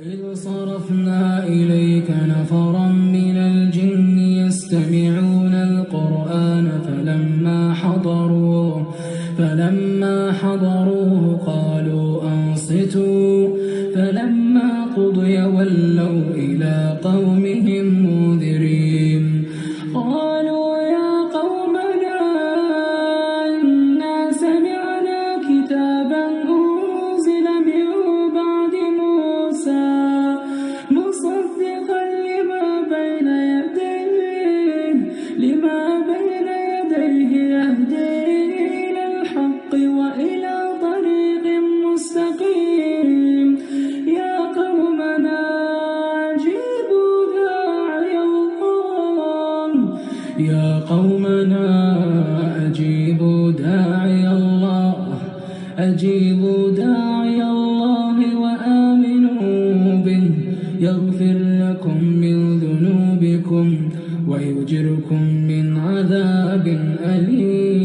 وإذ صرفنا إليك نفرا من الجن يستمعون القرآن فلما حضروه قالوا أنصتوا فلما قضي ولوا إلى قومهم منذرين قالوا يا قومنا إنا سمعنا كتابا أنزل من بعد موسى مصدقا لما بين يديه يهدي إلى الحق وإلى طريق مستقيم يا قومنا أجيبوا داعي الله أجيبوا داعي الله وآمنوا به يغفر لكم من ذنوبكم ويجركم من عذاب أليم